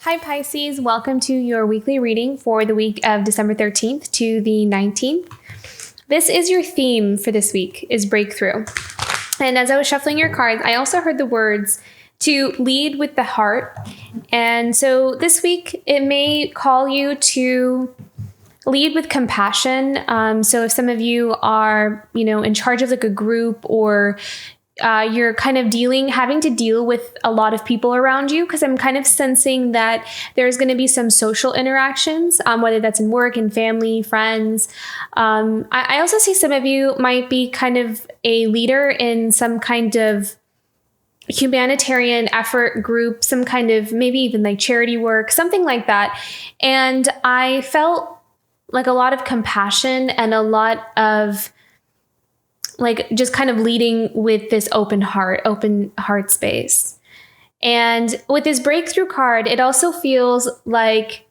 Hi Pisces, welcome to your weekly reading for the week of December 13th to the 19th. This is your theme for this week, is breakthrough. And as I was shuffling your cards, I also heard the words to lead with the heart. And so this week, it may call you to lead with compassion. So if some of you are, in charge of like a group, or you're kind of having to deal with a lot of people around you, because I'm kind of sensing that there's going to be some social interactions, whether that's in work and family, friends. I also see some of you might be kind of a leader in some kind of humanitarian effort group, some kind of maybe even like charity work, something like that. And I felt like a lot of compassion and a lot of like just kind of leading with this open heart space. And with this breakthrough card, it also feels like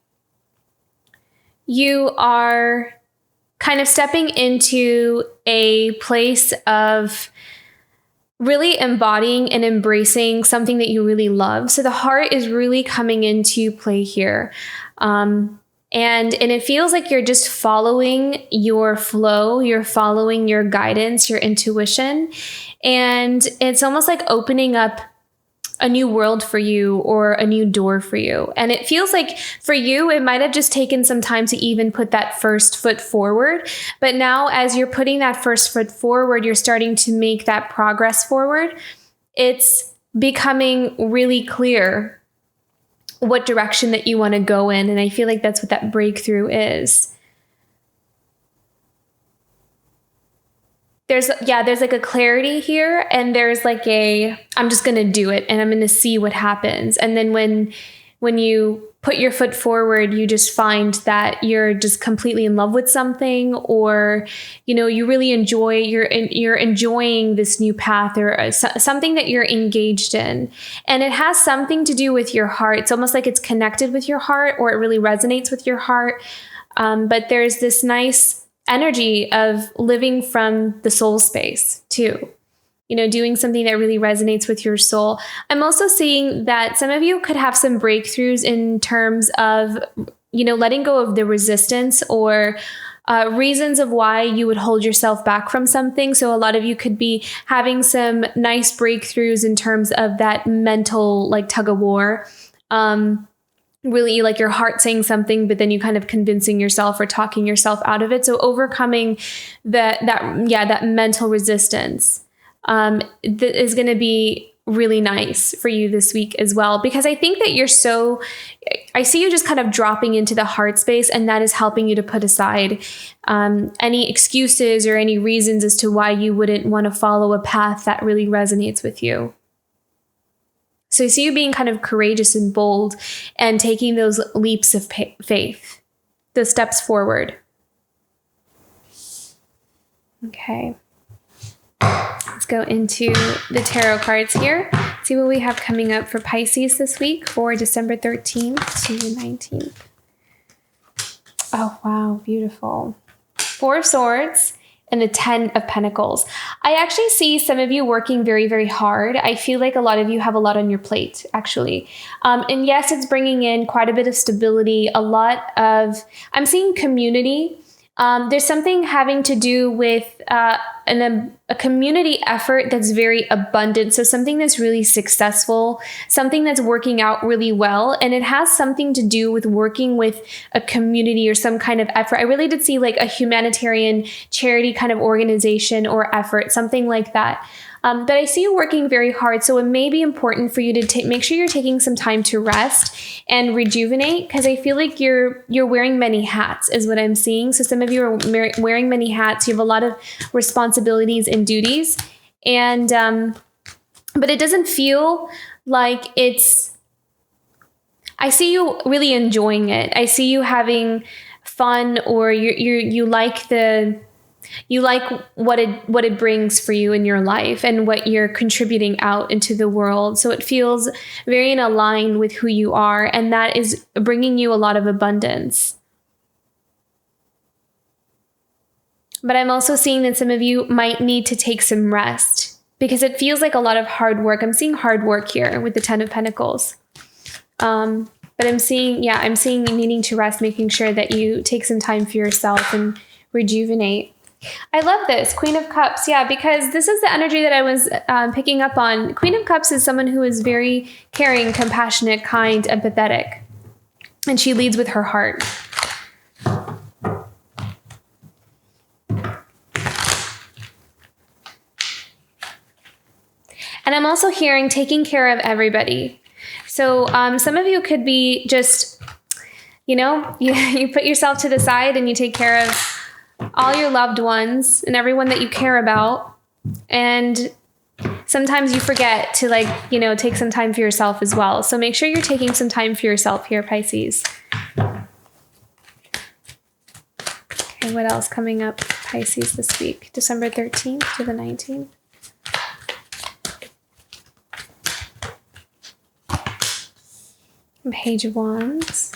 you are kind of stepping into a place of really embodying and embracing something that you really love. So the heart is really coming into play here. And it feels like you're just following your flow, you're following your guidance, your intuition. And it's almost like opening up a new world for you or a new door for you. And it feels like for you, it might have just taken some time to even put that first foot forward. But now as you're putting that first foot forward, you're starting to make that progress forward. It's becoming really clear what direction that you want to go in. And I feel like that's what that breakthrough is. There's like a clarity here, and there's like I'm just going to do it and I'm going to see what happens. And then when you put your foot forward, you just find that you're just completely in love with something, or, you really you're enjoying this new path, or something that you're engaged in. And it has something to do with your heart. It's almost like it's connected with your heart, or it really resonates with your heart. But there's this nice energy of living from the soul space too. Doing something that really resonates with your soul. I'm also seeing that some of you could have some breakthroughs in terms of, letting go of the resistance or reasons of why you would hold yourself back from something. So a lot of you could be having some nice breakthroughs in terms of that mental like tug of war. Really like your heart saying something, but then you kind of convincing yourself or talking yourself out of it. So overcoming that mental resistance that is going to be really nice for you this week as well, because I think that I see you just kind of dropping into the heart space, and that is helping you to put aside any excuses or any reasons as to why you wouldn't want to follow a path that really resonates with you. So I see you being kind of courageous and bold and taking those leaps of faith, those steps forward. Okay. Let's go into the tarot cards here. See what we have coming up for Pisces this week for December 13th to the 19th. Oh, wow. Beautiful. 4 of Swords and the 10 of Pentacles. I actually see some of you working very, very hard. I feel like a lot of you have a lot on your plate, actually. And yes, it's bringing in quite a bit of stability, I'm seeing community. There's something having to do with a community effort that's very abundant. So something that's really successful, something that's working out really well. And it has something to do with working with a community or some kind of effort. I really did see like a humanitarian charity kind of organization or effort, something like that. But I see you working very hard. So it may be important for you to make sure you're taking some time to rest and rejuvenate, because I feel like you're wearing many hats is what I'm seeing. So some of you are wearing many hats. You have a lot of responsibilities and duties. And, but it doesn't feel like I see you really enjoying it. I see you having fun, or you like what it brings for you in your life and what you're contributing out into the world. So it feels very in line with who you are, and that is bringing you a lot of abundance. But I'm also seeing that some of you might need to take some rest, because it feels like a lot of hard work. I'm seeing hard work here with the 10 of Pentacles. But I'm seeing you needing to rest, making sure that you take some time for yourself and rejuvenate. I love this. Queen of Cups. Yeah, because this is the energy that I was picking up on. Queen of Cups is someone who is very caring, compassionate, kind, empathetic. And she leads with her heart. And I'm also hearing taking care of everybody. So some of you could be just, you put yourself to the side and you take care of all your loved ones and everyone that you care about. And sometimes you forget to take some time for yourself as well. So make sure you're taking some time for yourself here, Pisces. Okay, what else coming up, Pisces, this week? December 13th to the 19th. Page of Wands.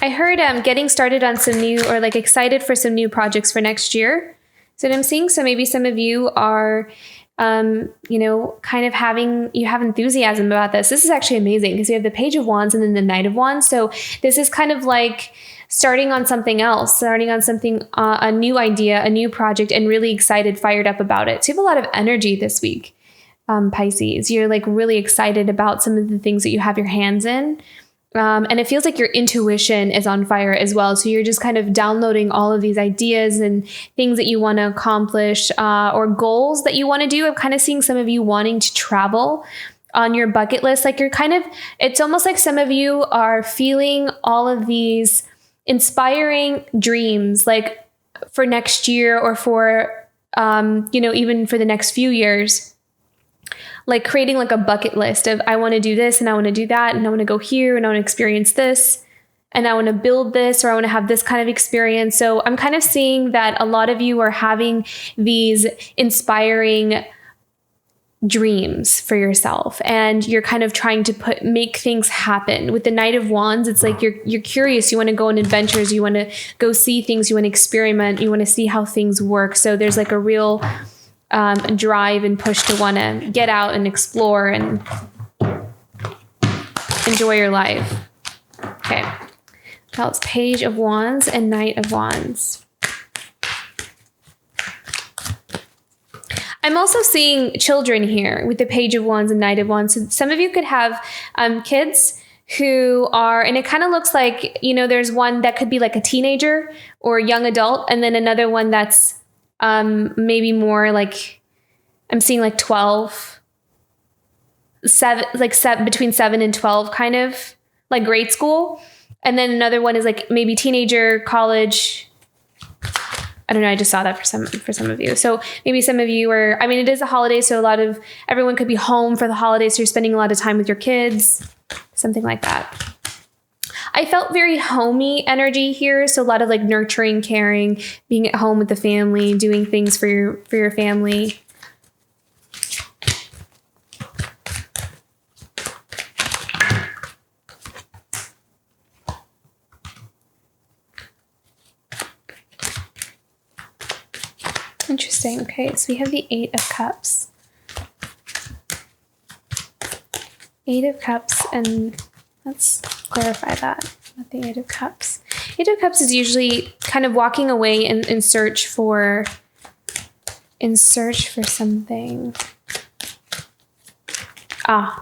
I heard getting started on some new, or excited for some new projects for next year. So I'm seeing, so maybe some of you are, kind of you have enthusiasm about this. This is actually amazing because you have the Page of Wands and then the Knight of Wands. So this is kind of like starting on something else, a new idea, a new project, and really excited, fired up about it. So you have a lot of energy this week, Pisces. You're really excited about some of the things that you have your hands in. And it feels like your intuition is on fire as well. So you're just kind of downloading all of these ideas and things that you want to accomplish, or goals that you want to do. I'm kind of seeing some of you wanting to travel on your bucket list. It's almost like some of you are feeling all of these inspiring dreams, for next year or for, even for the next few years. Creating a bucket list of, I want to do this and I want to do that and I want to go here and I want to experience this and I want to build this, or I want to have this kind of experience. So I'm kind of seeing that a lot of you are having these inspiring dreams for yourself and you're kind of trying to make things happen. With the Knight of Wands, it's like you're curious, you want to go on adventures, you want to go see things, you want to experiment, you want to see how things work. So there's a real drive and push to want to get out and explore and enjoy your life. Okay. Now it's Page of Wands and Knight of Wands. I'm also seeing children here with the Page of Wands and Knight of Wands. So some of you could have kids who are, and it kind of looks like, there's one that could be a teenager or a young adult, and then another one that's maybe more I'm seeing 12, 7, between 7 and 12, kind of grade school. And then another one is maybe teenager, college. I don't know. I just saw that for some of you. So maybe some of you are, it is a holiday. So everyone could be home for the holidays. So you're spending a lot of time with your kids, something like that. I felt very homey energy here. So a lot of nurturing, caring, being at home with the family, doing things for your family. Interesting. Okay, so we have the 8 of Cups. 8 of Cups, and let's clarify that with the 8 of Cups. 8 of Cups is usually kind of walking away in search for something.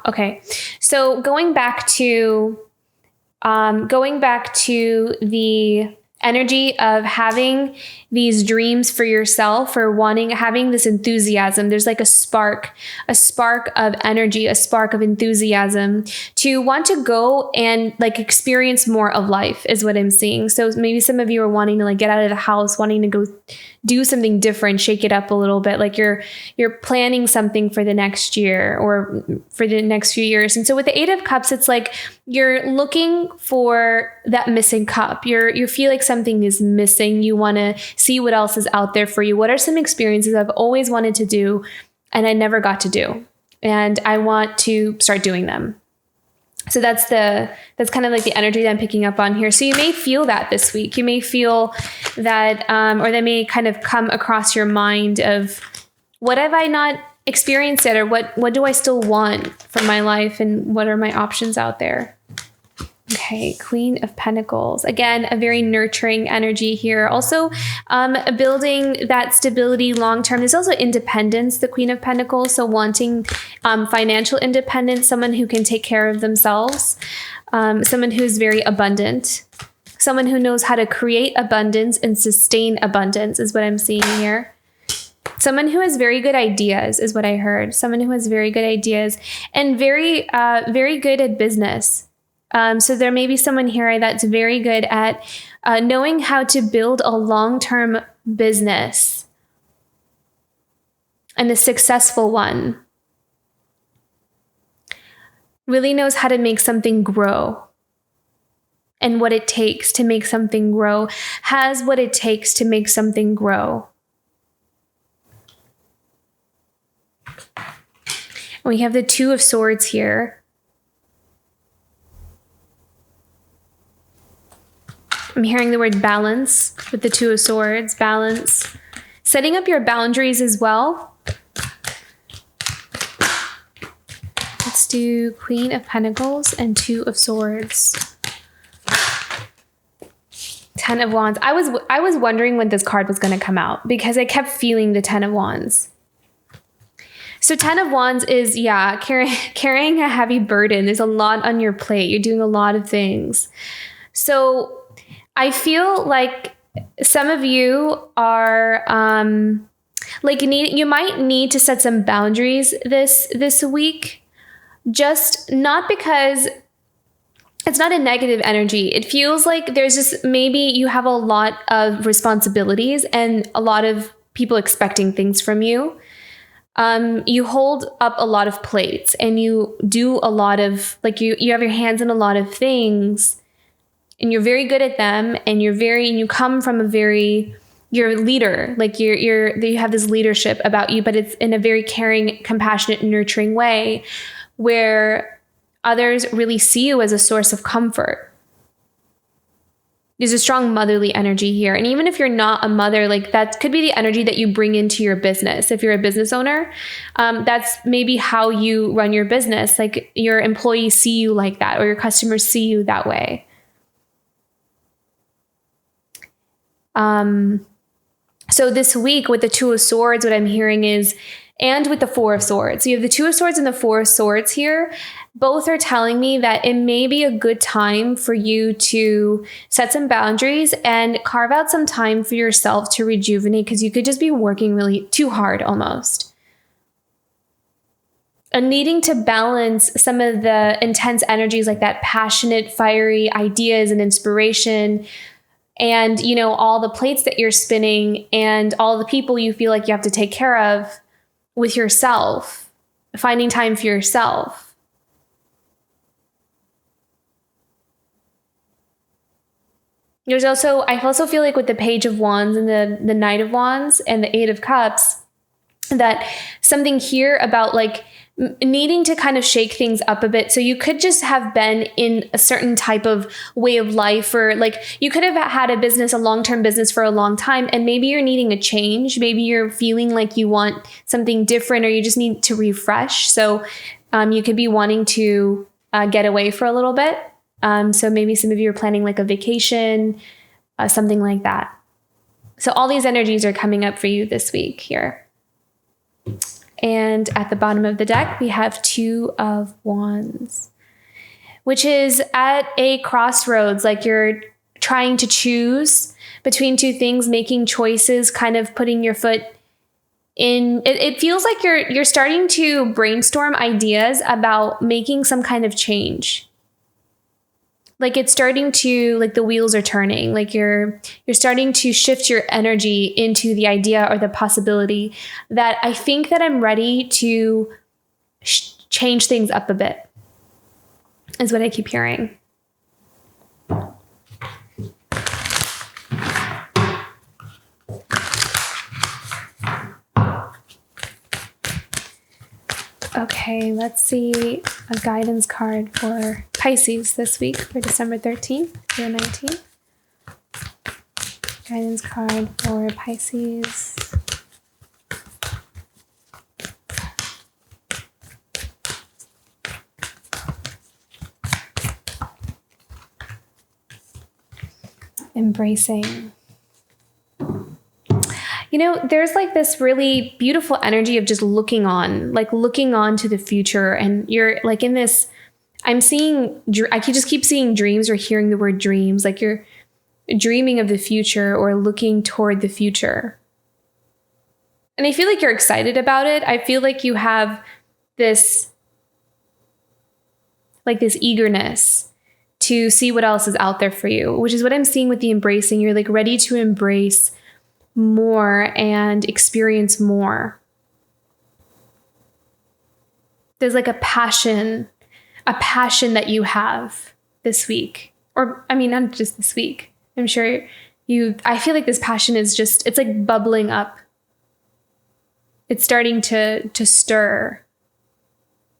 Okay. So going back to the energy of having these dreams for yourself, or having this enthusiasm. There's a spark of energy, a spark of enthusiasm to want to go and experience more of life is what I'm seeing. So maybe some of you are wanting to get out of the house, wanting to go do something different, shake it up a little bit. You're planning something for the next year or for the next few years. And so with the 8 of Cups, it's you're looking for that missing cup. You feel like something is missing. You want to see what else is out there for you. What are some experiences I've always wanted to do and I never got to do? And I want to start doing them. So that's kind of the energy that I'm picking up on here. So you may feel that this week. You may feel that, or that may kind of come across your mind of, what have I not experienced yet? Or what do I still want from my life? And what are my options out there? Okay, Queen of Pentacles. Again, a very nurturing energy here. Also, building that stability long term. There's also independence, the Queen of Pentacles. So wanting financial independence, someone who can take care of themselves, someone who's very abundant, someone who knows how to create abundance and sustain abundance is what I'm seeing here. Someone who has very good ideas is what I heard. Someone who has very good ideas and very good at business. So there may be someone here that's very good at knowing how to build a long-term business and a successful one. Really knows how to make something grow and what it takes to make something grow. Has what it takes to make something grow. We have the Two of Swords here. I'm hearing the word balance with the Two of Swords, balance. Setting up your boundaries as well. Let's do Queen of Pentacles and Two of Swords. Ten of Wands. I was wondering when this card was going to come out because I kept feeling the Ten of Wands. So 10 of Wands is, carrying a heavy burden. There's a lot on your plate. You're doing a lot of things. So I feel like some of you are you might need to set some boundaries this week. Just not because it's not a negative energy. It feels like there's just maybe you have a lot of responsibilities and a lot of people expecting things from you. You hold up a lot of plates and you do a lot of, you have your hands in a lot of things and you're very good at them and you come from you're a leader, you have this leadership about you, but it's in a very caring, compassionate, nurturing way where others really see you as a source of comfort. There's a strong motherly energy here. And even if you're not a mother, that could be the energy that you bring into your business. If you're a business owner, that's maybe how you run your business. Your employees see you like that, or your customers see you that way. So this week with the Two of Swords, what I'm hearing is, and with the Four of Swords. So you have the Two of Swords and the Four of Swords here. Both are telling me that it may be a good time for you to set some boundaries and carve out some time for yourself to rejuvenate, because you could just be working really too hard almost. And needing to balance some of the intense energies, like that passionate, fiery ideas and inspiration, and all the plates that you're spinning and all the people you feel like you have to take care of with yourself, finding time for yourself. I also feel like with the Page of Wands and the Knight of Wands and the Eight of Cups, that something here about needing to kind of shake things up a bit. So you could just have been in a certain type of way of life, or you could have had a long-term business for a long time, and maybe you're needing a change. Maybe you're feeling like you want something different, or you just need to refresh. So you could be wanting to get away for a little bit. So maybe some of you are planning a vacation, something like that. So all these energies are coming up for you this week here. And at the bottom of the deck, we have Two of Wands, which is at a crossroads. You're trying to choose between two things, making choices, kind of putting your foot in. It feels like you're starting to brainstorm ideas about making some kind of change. It's starting to, the wheels are turning. You're starting to shift your energy into the idea or the possibility that I think that I'm ready to change things up a bit, is what I keep hearing. Okay, let's see a guidance card for Pisces this week for December 13th through 19th. Guidance card for Pisces. Embracing. There's like this really beautiful energy of just looking on to the future. And you're like in this, I just keep seeing dreams or hearing the word dreams. Like you're dreaming of the future or looking toward the future. And I feel like you're excited about it. I feel like you have this eagerness to see what else is out there for you, which is what I'm seeing with the embracing. You're like ready to embrace more and experience more. There's like a passion that you have this week. Or, I mean, not just this week. I'm sure I feel like this passion is it's like bubbling up. It's starting to stir.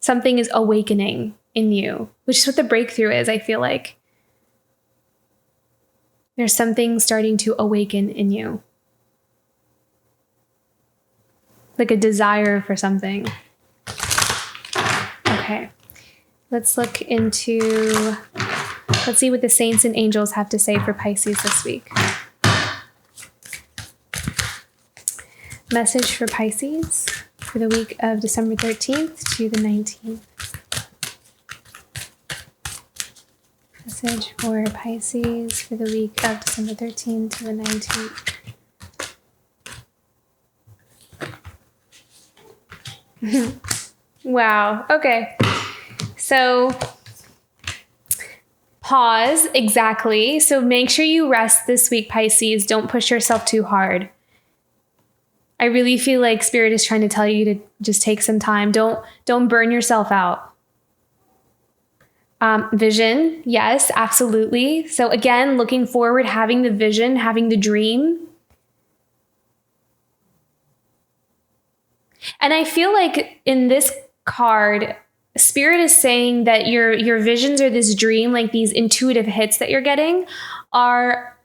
Something is awakening in you, which is what the breakthrough is, I feel like. There's something starting to awaken in you. Like a desire for something. Okay. Let's see what the saints and angels have to say for Pisces this week. Message for Pisces for the week of December 13th to the 19th. Message for Pisces for the week of December 13th to the 19th. Wow. Okay. So pause. Exactly. So make sure you rest this week, Pisces. Don't push yourself too hard. I really feel like Spirit is trying to tell you to just take some time. Don't burn yourself out. Vision. Yes, absolutely. So again, looking forward, having the vision, having the dream. And I feel like in this card, Spirit is saying that your visions or this dream, like these intuitive hits that you're getting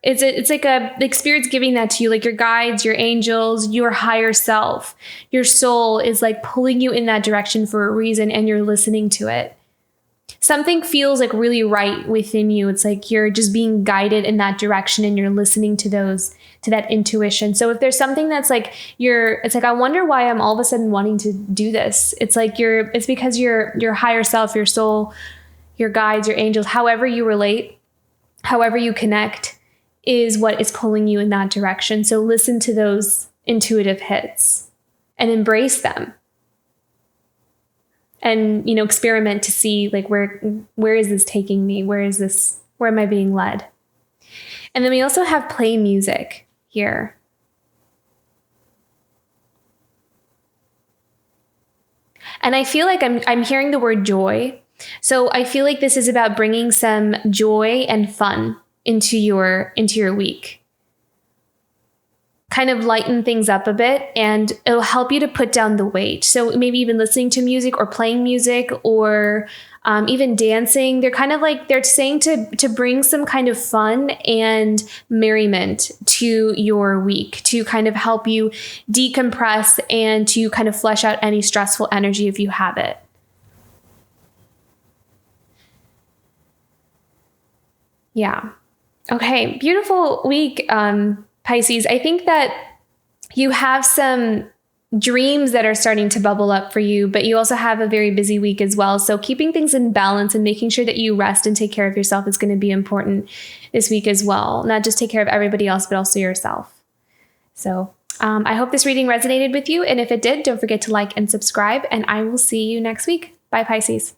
it's like Spirit's giving that to you, like your guides, your angels, your higher self. Your soul is like pulling you in that direction for a reason, and you're listening to it. Something feels like really right within you. It's like you're just being guided in that direction, and you're listening to that intuition. So if there's something that's like it's like, I wonder why I'm all of a sudden wanting to do this. It's like it's because your higher self, your soul, your guides, your angels, however you relate, however you connect, is what is pulling you in that direction. So listen to those intuitive hits and embrace them. And, experiment to see like where is this taking me? Where am I being led? And then we also have play music here. And I feel like I'm hearing the word joy. So I feel like this is about bringing some joy and fun into your week. Kind of lighten things up a bit, and it'll help you to put down the weight. So maybe even listening to music or playing music or even dancing. They're kind of like, they're saying to bring some kind of fun and merriment to your week, to kind of help you decompress and to kind of flush out any stressful energy if you have it. Yeah. Okay. Beautiful week, Pisces. I think that you have some dreams that are starting to bubble up for you, but you also have a very busy week as well. So keeping things in balance and making sure that you rest and take care of yourself is going to be important this week as well. Not just take care of everybody else, but also yourself. So I hope this reading resonated with you. And if it did, don't forget to like and subscribe, and I will see you next week. Bye, Pisces.